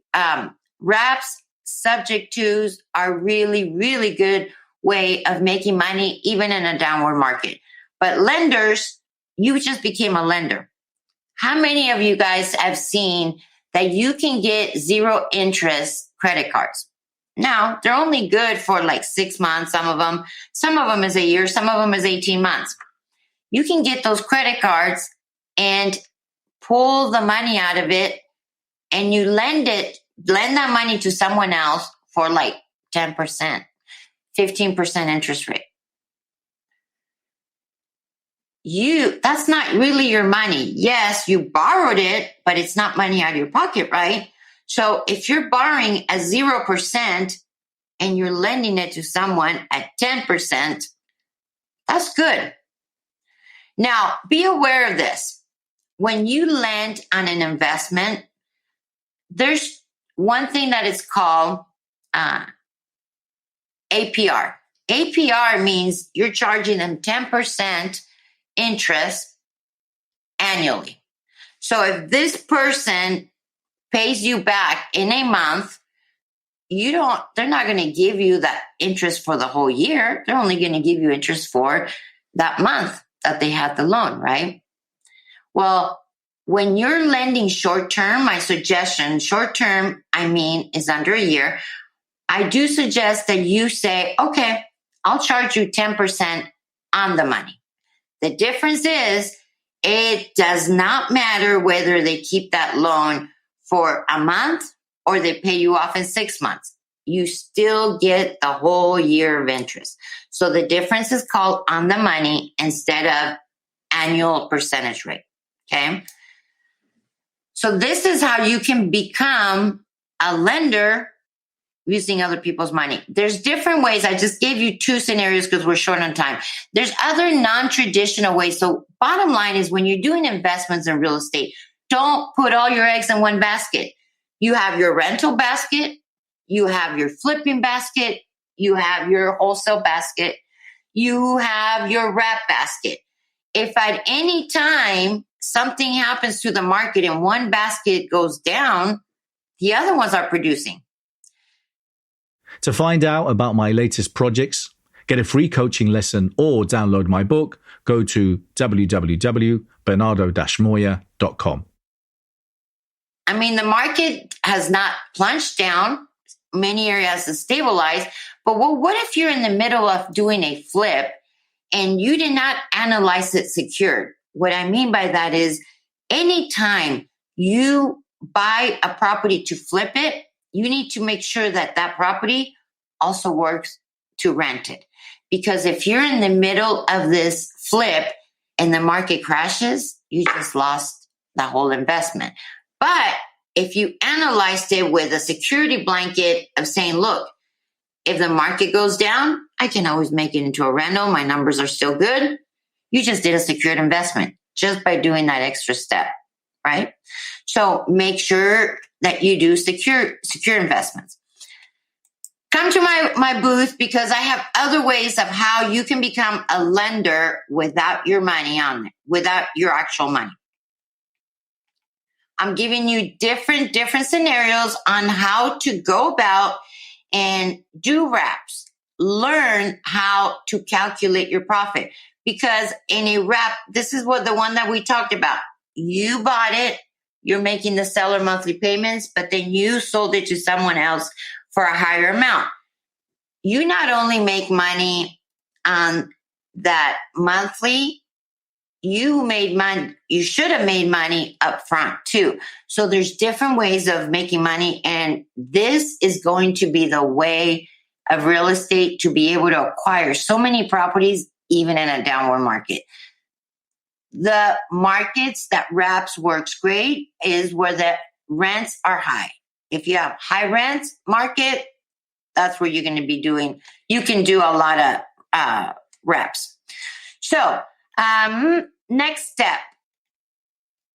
Speaker 2: wraps, subject twos are really, really good way of making money, even in a downward market. But lenders, you just became a lender. How many of you guys have seen that you can get 0 interest credit cards? Now, they're only good for like 6 months, some of them. Some of them is a year, some of them is 18 months. You can get those credit cards and pull the money out of it, and you lend that money to someone else for like 10%, 15% interest rate. That's not really your money. Yes, you borrowed it, but it's not money out of your pocket, right? So if you're borrowing at 0% and you're lending it to someone at 10%, that's good. Now, be aware of this. When you lend on an investment, there's one thing that is called APR. APR means you're charging them 10% interest annually. So if this person pays you back in a month, they're not going to give you that interest for the whole year. They're only going to give you interest for that month that they had the loan, right? Well, when you're lending short term, my suggestion, short term, is under a year. I do suggest that you say, okay, I'll charge you 10% on the money. The difference is it does not matter whether they keep that loan for a month or they pay you off in 6 months. You still get the whole year of interest. So the difference is called on the money instead of annual percentage rate. Okay. So this is how you can become a lender using other people's money. There's different ways. I just gave you 2 scenarios because we're short on time. There's other non-traditional ways. So bottom line is when you're doing investments in real estate, don't put all your eggs in one basket. You have your rental basket, you have your flipping basket, you have your wholesale basket, you have your wrap basket. If at any time something happens to the market and one basket goes down, the other ones are producing.
Speaker 1: To find out about my latest projects, get a free coaching lesson, or download my book, go to www.bernardo-moya.com.
Speaker 2: The market has not plunged down. Many areas have stabilized. But what if you're in the middle of doing a flip and you did not analyze it secured? What I mean by that is anytime you buy a property to flip it, you need to make sure that that property also works to rent it. Because if you're in the middle of this flip and the market crashes, you just lost the whole investment. But if you analyzed it with a security blanket of saying, look, if the market goes down, I can always make it into a rental. My numbers are still good. You just did a secured investment just by doing that extra step, right? So make sure that you do secure investments. Come to my booth because I have other ways of how you can become a lender without your money on it, without your actual money. I'm giving you different scenarios on how to go about and do wraps. Learn how to calculate your profit. Because in a wrap, this is the one that we talked about. You bought it, you're making the seller monthly payments, but then you sold it to someone else for a higher amount. You not only make money on that monthly, you should have made money up front too. So there's different ways of making money. And this is going to be the way of real estate to be able to acquire so many properties, even in a downward market. The markets that wraps works great is where the rents are high. If you have high rents market, that's where you're going to be doing. You can do a lot of wraps. So next step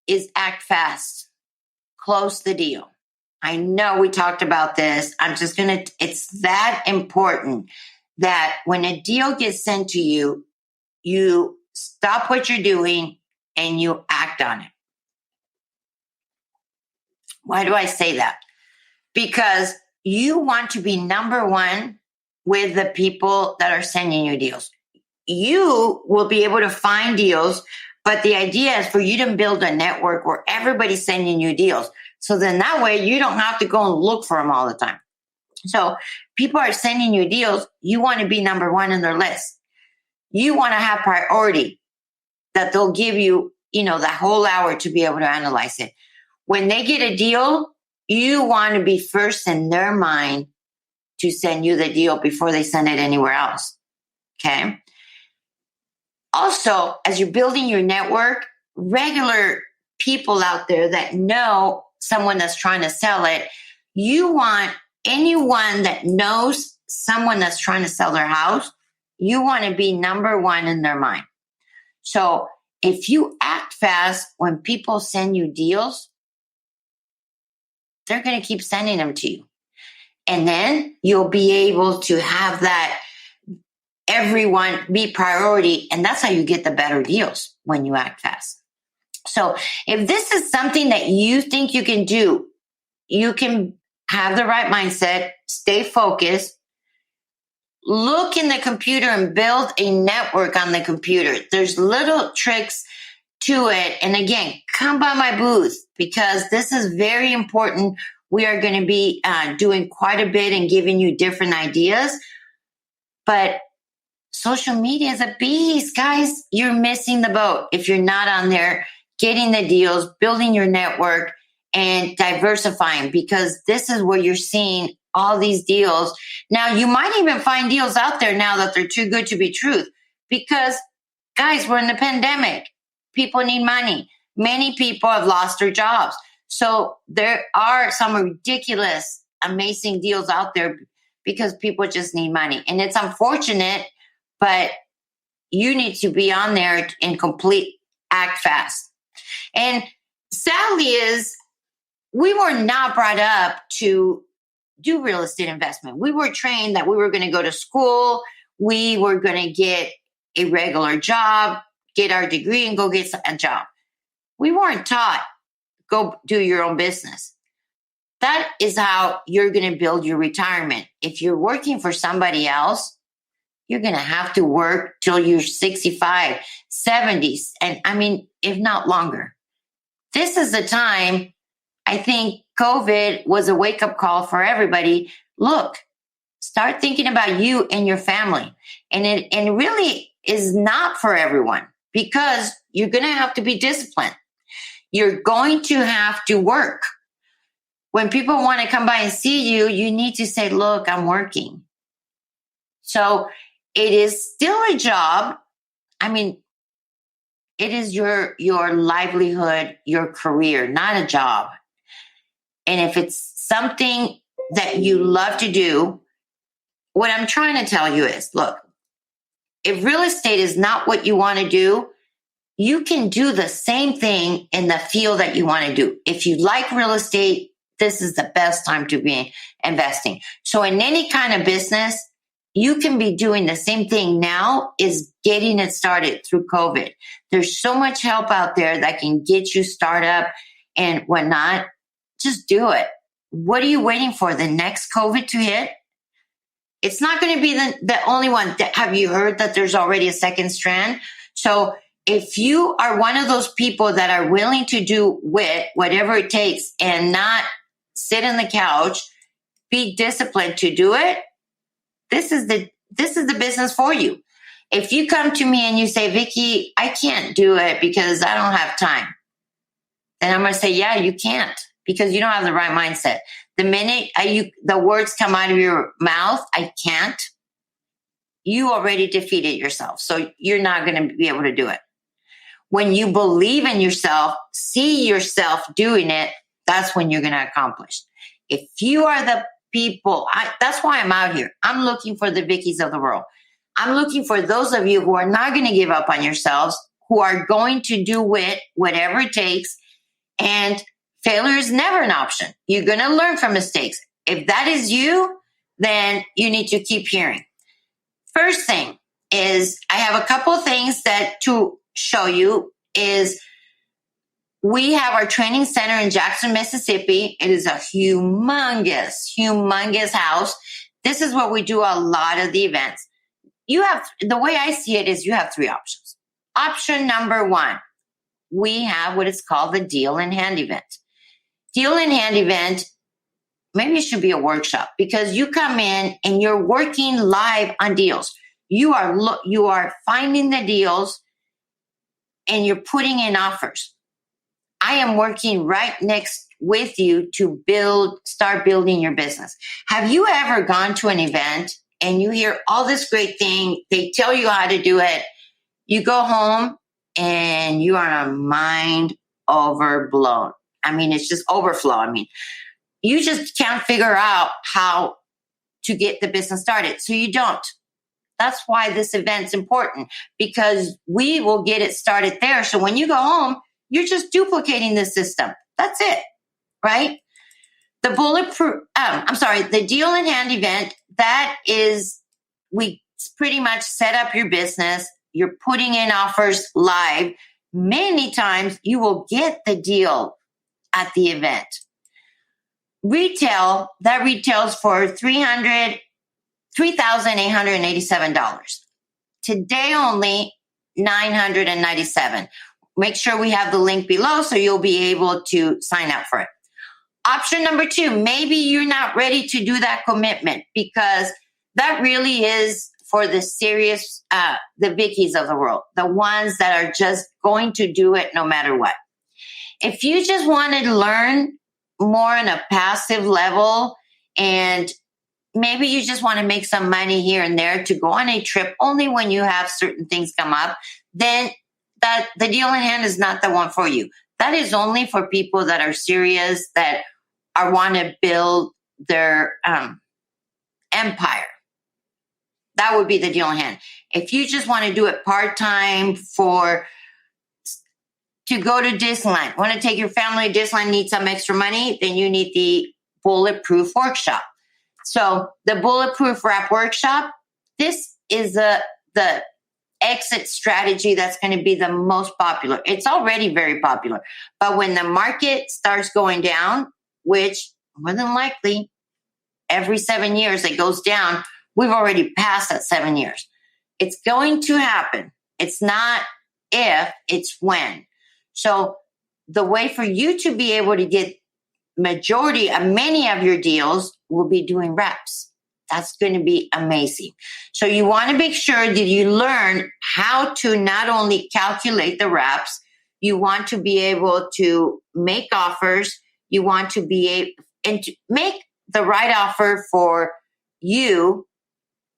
Speaker 2: is act fast. Close the deal. I know we talked about this. It's that important that when a deal gets sent to you, you stop what you're doing and you act on it. Why do I say that? Because you want to be number one with the people that are sending you deals. You will be able to find deals, but the idea is for you to build a network where everybody's sending you deals. So then that way you don't have to go and look for them all the time. So people are sending you deals. You want to be number one in their list. You want to have priority that they'll give you, the whole hour to be able to analyze it. When they get a deal, you want to be first in their mind to send you the deal before they send it anywhere else. Okay. Also, as you're building your network, regular people out there that know someone that's trying to sell it, you want anyone that knows someone that's trying to sell their house, you want to be number one in their mind. So if you act fast when people send you deals, they're going to keep sending them to you. And then you'll be able to have that everyone be priority. And that's how you get the better deals, when you act fast. So if this is something that you think you can do, you can have the right mindset, stay focused, look in the computer and build a network on the computer. There's little tricks to it. And again, come by my booth, because this is very important. We are going to be doing quite a bit and giving you different ideas. But social media is a beast, guys. You're missing the boat if you're not on there getting the deals, building your network, and diversifying, because this is where you're seeing all these deals. Now, you might even find deals out there now that they're too good to be truth, because, guys, we're in the pandemic. People need money. Many people have lost their jobs. So there are some ridiculous, amazing deals out there because people just need money. And it's unfortunate, but you need to be on there and complete act fast. And sadly we were not brought up to do real estate investment. We were trained that we were going to go to school. We were going to get a regular job, get our degree, and go get a job. We weren't taught, go do your own business. That is how you're going to build your retirement. If you're working for somebody else, you're going to have to work till you're 65, 70, and if not longer. This is the time, I think COVID was a wake-up call for everybody. Look, start thinking about you and your family. And it really is not for everyone, because you're going to have to be disciplined. You're going to have to work. When people want to come by and see you, you need to say, look, I'm working. So it is still a job. It is your livelihood, your career, not a job. And if it's something that you love to do, what I'm trying to tell you is, look, if real estate is not what you want to do, you can do the same thing in the field that you want to do. If you like real estate, this is the best time to be investing. So in any kind of business, you can be doing the same thing now, is getting it started through COVID. There's so much help out there that can get you started and whatnot. Just do it. What are you waiting for? The next COVID to hit? It's not going to be the only one. Have you heard that there's already a second strand? So if you are one of those people that are willing to do whatever it takes and not sit on the couch, be disciplined to do it, this is the business for you. If you come to me and you say, Vicky, I can't do it because I don't have time, then I'm going to say, yeah, you can't, because you don't have the right mindset. The minute the words come out of your mouth, I can't, you already defeated yourself. So you're not going to be able to do it. When you believe in yourself, see yourself doing it, that's when you're going to accomplish. If you are the people, that's why I'm out here. I'm looking for the Vickies of the world. I'm looking for those of you who are not going to give up on yourselves, who are going to do whatever it takes. And failure is never an option. You're going to learn from mistakes. If that is you, then you need to keep hearing. First thing is, I have a couple of things to show you is we have our training center in Jackson, Mississippi. It is a humongous house. This is where we do a lot of the events. The way I see it is you have three options. Option number one, we have what is called the Deal in Hand event. Deal in Hand event maybe it should be a workshop, because you come in and you're working live on deals. You are finding the deals and you're putting in offers. I am working right next with you to start building your business. Have you ever gone to an event and you hear all this great thing? They tell you how to do it. You go home and you are mind overblown. I mean, it's just overflow. I mean, you just can't figure out how to get the business started. So you don't. That's why this event's important, because we will get it started there. So when you go home, you're just duplicating the system. That's it, right? The the deal in hand event, that is, we pretty much set up your business. You're putting in offers live. Many times you will get the deal at the event. That retails for $3,887. Today only $997. Make sure we have the link below so you'll be able to sign up for it. Option number 2, maybe you're not ready to do that commitment, because that really is for the serious, the Vickies of the world, the ones that are just going to do it no matter what. If you just want to learn more on a passive level, and maybe you just want to make some money here and there to go on a trip only when you have certain things come up, then the deal in hand is not the one for you. That is only for people that are serious, that want to build their empire. That would be the deal in hand. If you just want to do it part-time to go to Disneyland, want to take your family to Disneyland, need some extra money, then you need the Bulletproof workshop. So the Bulletproof Wrap workshop, this is the exit strategy that's going to be the most popular. It's already very popular. But when the market starts going down, which more than likely every 7 years it goes down, we've already passed that 7 years. It's going to happen. It's not if, it's when. So the way for you to be able to get many of your deals will be doing reps. That's going to be amazing. So you want to make sure that you learn how to not only calculate the reps, you want to be able to make offers. You want to be able to make the right offer for you,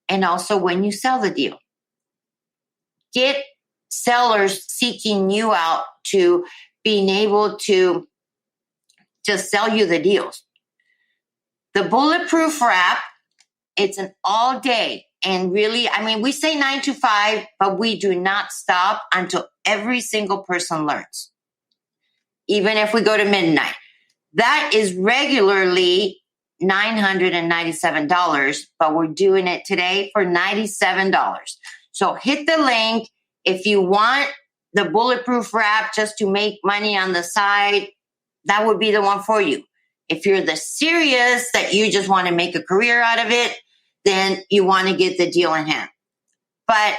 Speaker 2: and also when you sell the deal. Get sellers seeking you out to being able to just sell you the deals. The Bulletproof Wrap, it's an all day. And really, I mean, we say 9 to 5, but we do not stop until every single person learns. Even if we go to midnight. That is regularly $997, but we're doing it today for $97. So hit the link. If you want the Bulletproof Wrap just to make money on the side, that would be the one for you. If you're the serious that you just want to make a career out of it, then you want to get the deal in hand. But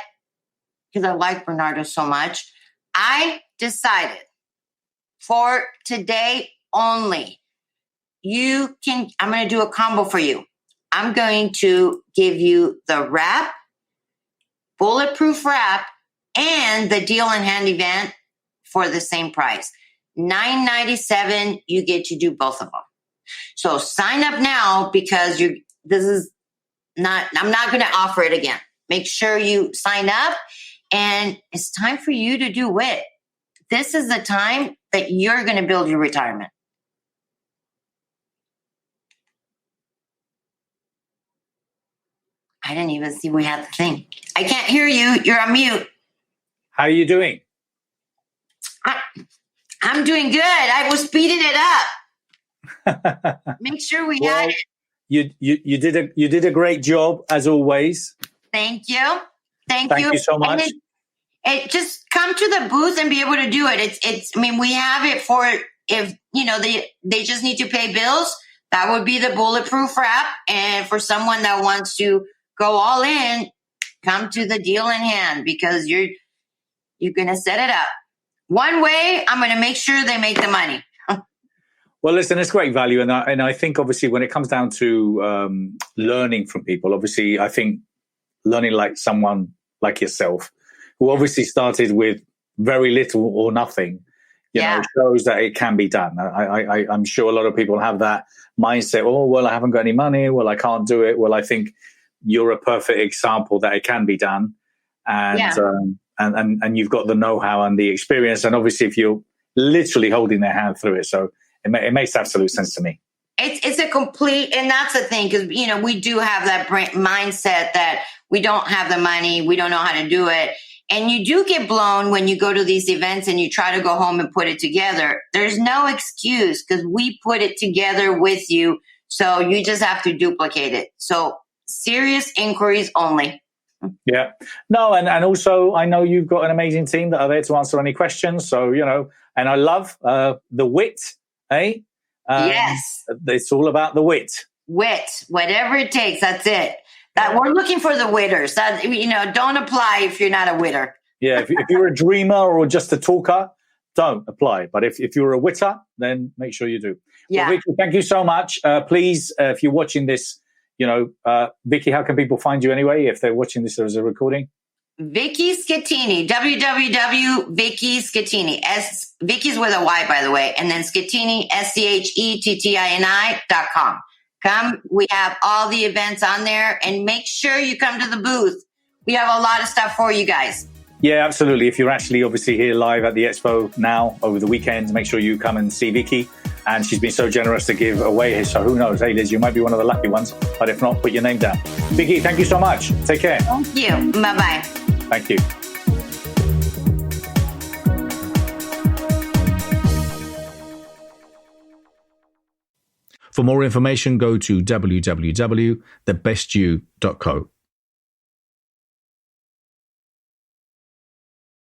Speaker 2: because I like Bernardo so much, I decided for today only, I'm going to do a combo for you. I'm going to give you the wrap, Bulletproof Wrap, and the deal in hand event for the same price. $997, you get to do both of them. So sign up now, because I'm not going to offer it again. Make sure you sign up, and it's time for you to do it. This is the time that you're going to build your retirement. I didn't even see we had the thing. I can't hear you. You're on mute.
Speaker 1: How are you doing?
Speaker 2: I'm doing good. I was speeding it up. Make sure we had it.
Speaker 1: You did a great job as always.
Speaker 2: Thank you. Thank
Speaker 1: you so much.
Speaker 2: It just come to the booth and be able to do it. I mean, we have it for, if they just need to pay bills. That would be the Bulletproof Wrap. And for someone that wants to go all in, come to the deal in hand, because you're going to set it up. One way, I'm going to make sure they make the money.
Speaker 1: Well, listen, it's great value. And I think obviously when it comes down to learning from people, obviously I think learning like someone like yourself, who obviously started with very little or nothing, you know, shows that it can be done. I'm sure a lot of people have that mindset. Oh, well, I haven't got any money. Well, I can't do it. Well, I think you're a perfect example that it can be done. And you've got the know-how and the experience. And obviously if you're literally holding their hand through it. So it makes absolute sense to me.
Speaker 2: It's a complete, and that's the thing, because, you know, we do have that mindset that we don't have the money, we don't know how to do it. And you do get blown when you go to these events and you try to go home and put it together. There's no excuse, because we put it together with you. So you just have to duplicate it. So serious inquiries only.
Speaker 1: Yeah. No, and also I know you've got an amazing team that are there to answer any questions. So, you know, and I love the wit, eh?
Speaker 2: Yes.
Speaker 1: It's all about the wit.
Speaker 2: Wit, whatever it takes. That's it. That we're looking for the witters. That, you know, don't apply if you're not a witter.
Speaker 1: Yeah, if you're a dreamer or just a talker, don't apply. But if you're a witter, then make sure you do.
Speaker 2: Yeah.
Speaker 1: Well, Vicky, thank you so much. Please, if you're watching this, you know, Vicky, how can people find you anyway if they're watching this as a recording?
Speaker 2: Vikki Schettini, www.Vikki Schettini. Vicky's with a Y, by the way, and then Schettini, SCHETTINI.com. Come, we have all the events on there, and make sure you come to the booth. We have a lot of stuff for you guys.
Speaker 1: Yeah, absolutely. If you're actually obviously here live at the Expo now over the weekend, make sure you come and see Vicky. And she's been so generous to give away. So who knows? Hey, Liz, you might be one of the lucky ones. But if not, put your name down. Vicky, thank you so much. Take care.
Speaker 2: Thank you. Bye-bye.
Speaker 1: Thank you. For more information, go to www.thebestyou.co.